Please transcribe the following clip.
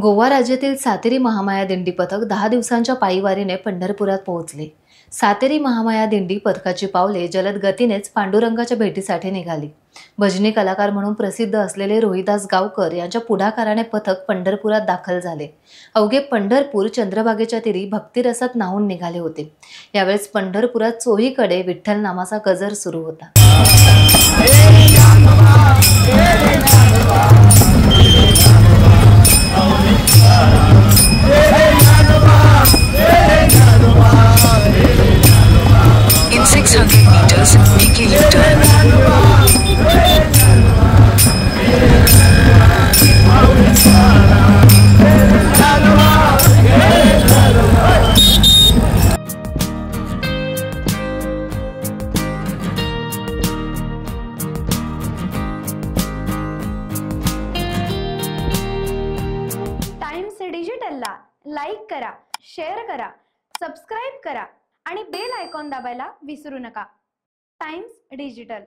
गोवा राज्यातील सातेरी महामाया दिंडी पथक 10 दिवसांच्या पायीवारीने पंढरपुरात पोहोचले। सातेरी महामाया दिंडी पथकाची पावले जलद गतीनेच पांडुरंगाच्या भेटीसाठी निघाली। भजनी कलाकार म्हणून प्रसिद्ध असलेले रोहिदास गावकर यांच्या पुढाकाराने पथक पंढरपुरात दाखल झाले। अवघे पंढरपूर चंद्रभागेच्या तीरी भक्तिरसात न्हाऊन निघाले होते। यावेळेस पंढरपुरात चोहीकडे विठ्ठल नामाचा गजर सुरू होता। In 600 meters, make a U-turn. Times डिजिटलला लाईक करा, शेअर करा, सबस्क्राइब करा आणि बेल आयकॉन दाबायला विसरू नका। Times digital.